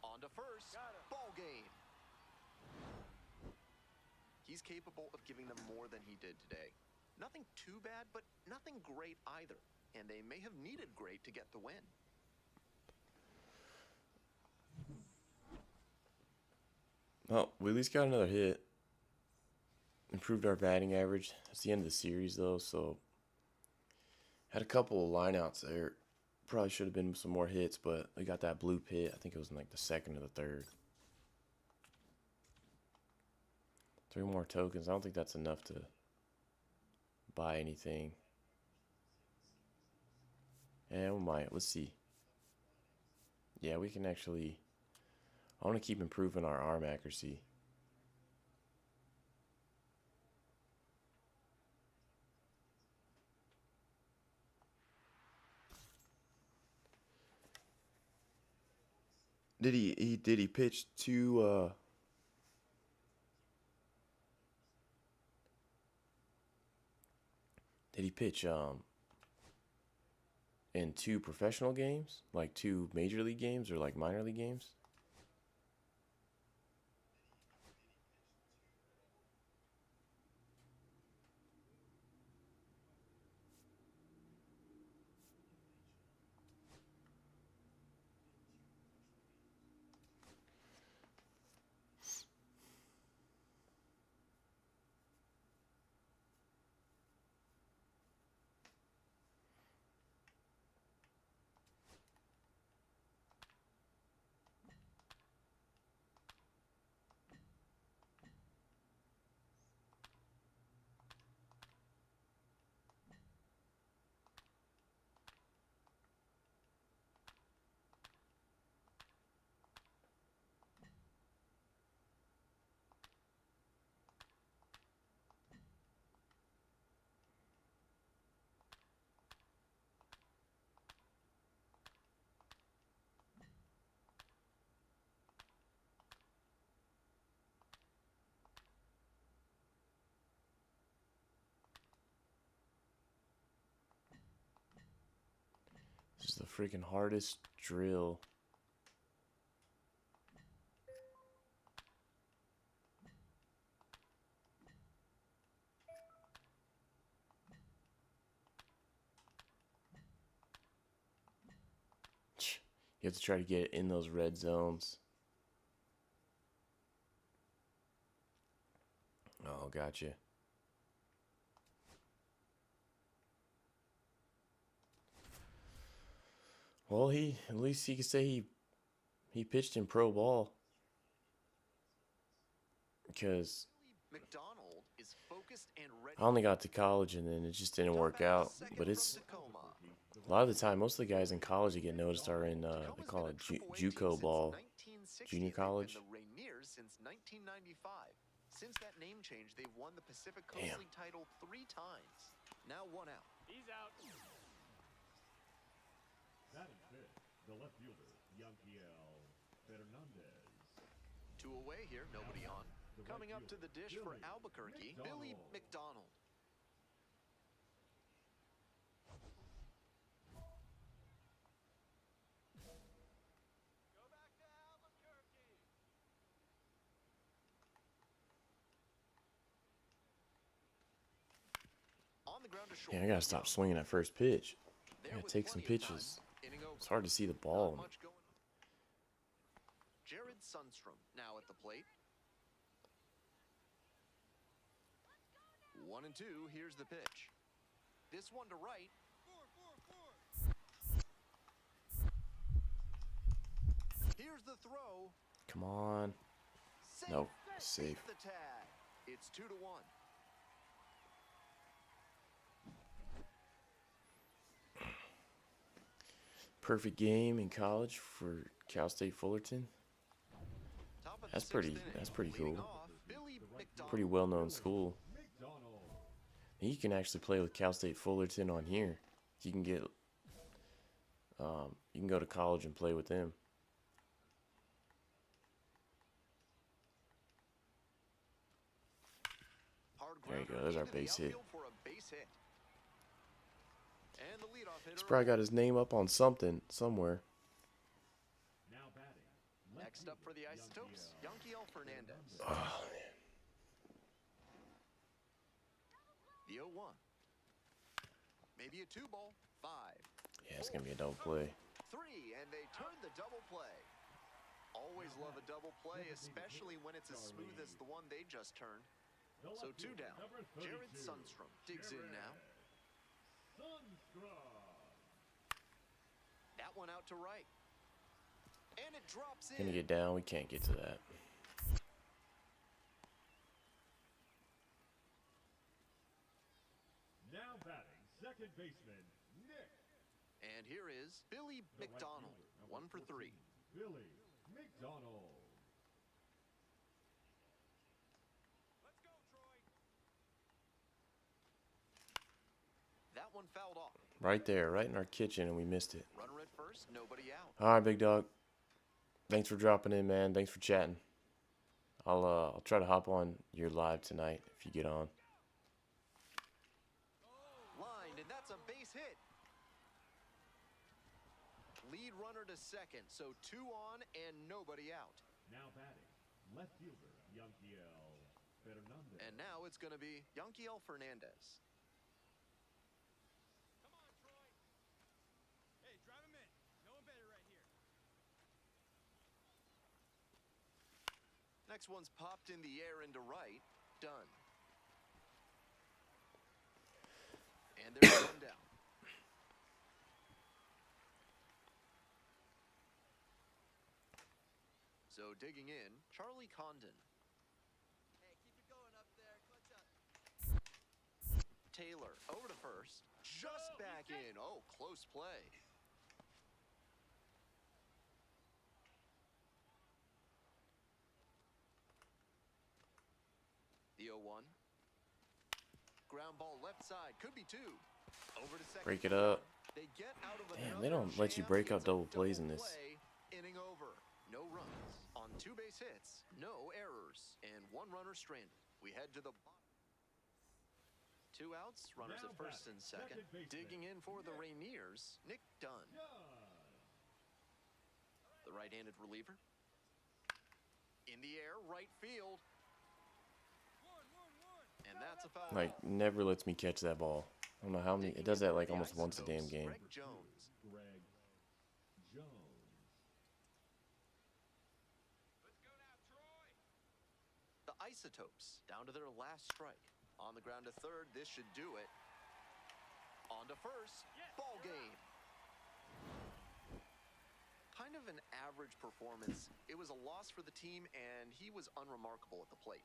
On to first. Ball game. He's capable of giving them more than he did today. Nothing too bad, but nothing great either. And they may have needed great to get the win. Well, we at least got another hit. Improved our batting average. It's the end of the series though, so had a couple of lineouts there. Probably should have been some more hits, but we got that blue pit. I think it was in like the 2nd or the 3rd. 3 more tokens. I don't think that's enough to buy anything. And we might. Let's see. Yeah, we can actually. I want to keep improving our arm accuracy. Did he pitch two did he pitch in 2 professional games? Like 2 major league games or like minor league games? the freaking hardest drill. You have to try to get it in those red zones. Oh, gotcha. Well, at least he could say he pitched in pro ball. Because McDonald is focused and ready. I only got to college and then it just didn't work out. But it's a lot of the time, most of the guys in college that get noticed are in they call it JUCO ball, junior college. The Rainiers since 1995. Since that name change, they've won the Pacific Coast Damn. League title 3 times. Now 1 out. He's out. Batting fifth, the left fielder, Yanquiel Fernandez. 2 away here, nobody on. Coming up to the dish for Albuquerque, Billy McDonald. Go back to Albuquerque. On the ground to short. Yeah, I gotta stop swinging that first pitch. There I gotta with take some plenty of time. pitches. Inning over. It's hard to see the Not ball. much going on. Jared Sundstrom now at the plate. 1-2. Here's the pitch. This one to right. Here's the throw. Come on. Safe. Nope, safe. The tag. It's 2-1. Perfect game in college for Cal State Fullerton. Top of the That's sixth pretty. inning. That's pretty Leading cool. off, Billy McDonald. Pretty well-known school. McDonald. And you can actually play with Cal State Fullerton on here. You can get. You can go to college and play with them. Hard There you grounder go, there's our into the base hit. outfield for a base hit. And the leadoff hitter. He's probably got his name up on something somewhere. Now batting, left Next up for the fielder, Isotopes, Yanquiel Fernandez. Oh, The 0-1. Maybe a 2-ball. 5. yeah, it's gonna be a double play. 3, and they turn the double play. Always love a double play, especially when it's as smooth as the one they just turned. The So left 2 fielder, down. number Jared 32, Sundstrom digs in now. Sundstrom. That one out to right. And it drops Gonna in. get down. We can't get to that. Now batting, second baseman, Nick. And here is Billy The right McDonald. fielder, number 1 for 3. 14, Billy McDonald. Let's go, Troy. That one fouled off. Right there, right in our kitchen, and we missed it. Runner at first, nobody out. All right, big dog. Thanks for dropping in, man. Thanks for chatting. I'll try to hop on your live tonight if you get on. Lined, and that's a base hit. Lead runner to second, so 2 on and nobody out. Now batting, left fielder, Yanquiel Fernandez. And now it's going to be Yanquiel Fernandez. Come on, Troy. Hey, drive him in. No one better right here. Next one's popped in the air into right. Done. And there's one down. So digging in, Charlie Condon. Hey, keep it going up there. Clutch up. Taylor over to first. Just back in. Oh, close play. The 0-1. Ground ball left side. Could be 2. Over to second. Break it up. They get out of Damn, they another don't let you jam. break up It's a double plays in this. play. Inning over. No runs. On 2 base hits. No errors. And 1 runner stranded. We head to the bottom. 2 outs. Runners Now at first batting, and second. second baseman, Digging in for the Nick. Rainiers, Nick Dunn. Dunn. right-handed reliever. In the air, right field. And that's a foul. Like, never lets me catch that ball. I don't know how many. It does that like almost once a damn game. Greg Jones. Greg Jones. Let's go now, Troy. The Isotopes down to their last strike. On the ground to third, this should do it. On to first, ball game. Kind of an average performance. It was a loss for the team, and he was unremarkable at the plate.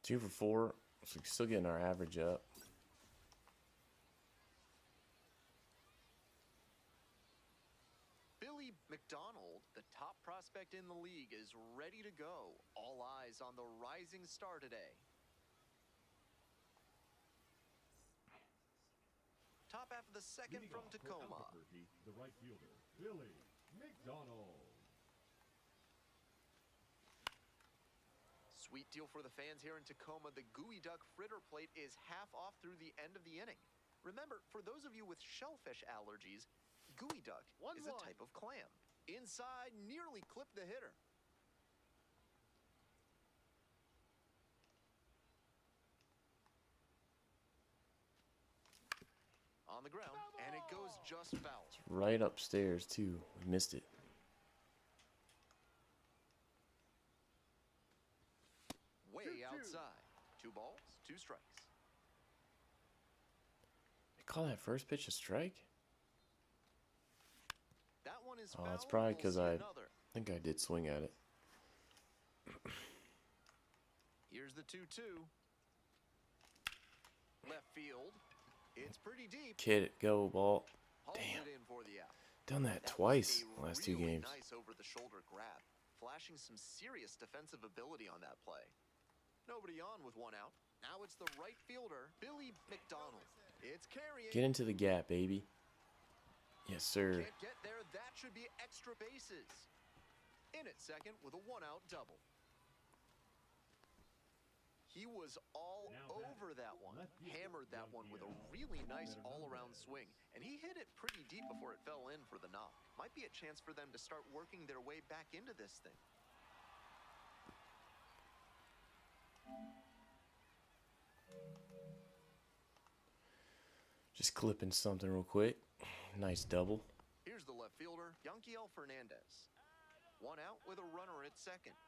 2 for 4. So still getting our average up. Billy McDonald, the top prospect in the league, is ready to go. All eyes on the rising star today. Top half of the second Leading from off for Tacoma. Albuquerque, the right fielder, Billy McDonald. Sweet deal for the fans here in Tacoma. The Gooey Duck fritter plate is half off through the end of the inning. Remember, for those of you with shellfish allergies, Gooey Duck is a type of clam. Inside, nearly clipped the hitter. On the ground, and it goes just foul. Right upstairs, too. We missed it. Way outside. 2 balls, 2 strikes. They call that first pitch a strike? That one is Oh, foul. that's probably We'll because see I another. think I did swing at it. Here's the 2-2. Left field. It's pretty deep. Kid it, go, ball. Hauls Damn. it in for the out. Done that That was twice a last 2 really games. Nice over-the-shoulder grab, flashing some serious defensive ability on that play. Nobody on with 1 out. Now it's the right fielder, Billy McDonald. It's carrying. Get into the gap, baby. Yes, sir. Can't get there. That should be extra bases. In at second with a 1-out double. He was all Now over that one. left fielder, Hammered that one with a really nice all-around swing. And he hit it pretty deep before it fell in for the knock. Might be a chance for them to start working their way back into this thing. Just clipping something real quick. Nice double. Here's the left fielder, Yanquiel Fernandez. 1 out with a runner at second.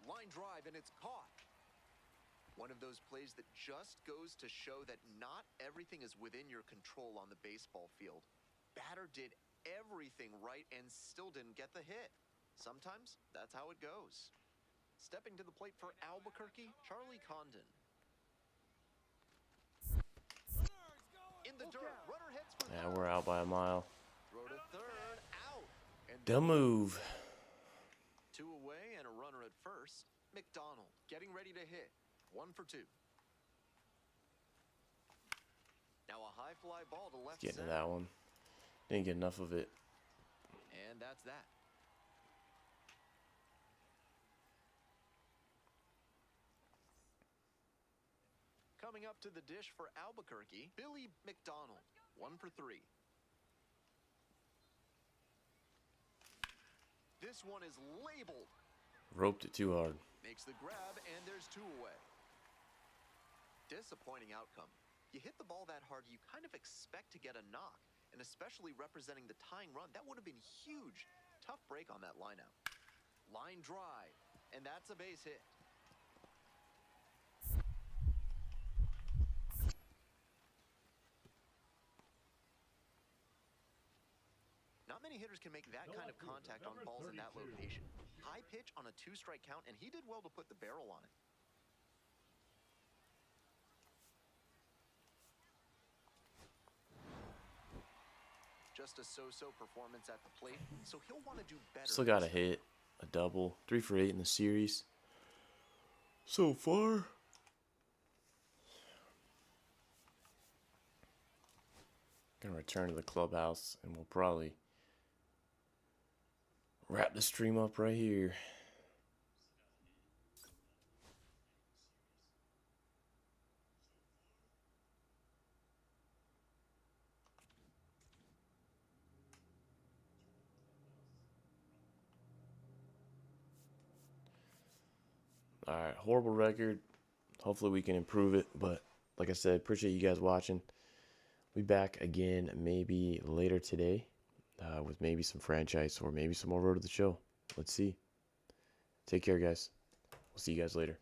Line drive, and it's caught. One of those plays that just goes to show that not everything is within your control on the baseball field. Batter did everything right and still didn't get the hit. Sometimes that's how it goes. Stepping to the plate for Albuquerque, Charlie Condon. In the dirt, runner hits for Yeah, we're out by a mile. throw to third, out. And The move. 2 away and a runner at first. McDonald getting ready to hit. 1 for 2. Now a high fly ball to left Getting to center. that one. Didn't get enough of it. And that's that. Coming up to the dish for Albuquerque, Billy McDonald. 1 for 3. This one is labeled. Roped it too hard. Makes the grab, and there's 2 away. Disappointing outcome. You hit the ball that hard, you kind of expect to get a knock, and especially representing the tying run, that would have been huge. Tough break on that line out. Line drive, and that's a base hit. Not many hitters can make that kind of contact on balls in that location. High pitch on a 2-strike count, and he did well to put the barrel on it. Just a so-so performance at the plate, so he'll want to do better. Still got a next time. hit, a double, 3 for 8 in the series. So far. Gonna return to the clubhouse and we'll probably wrap the stream up right here. All right, horrible record. Hopefully we can improve it. But like I said, appreciate you guys watching. We'll be back again maybe later today with maybe some franchise or maybe some more Road to the Show. Let's see. Take care, guys. We'll see you guys later.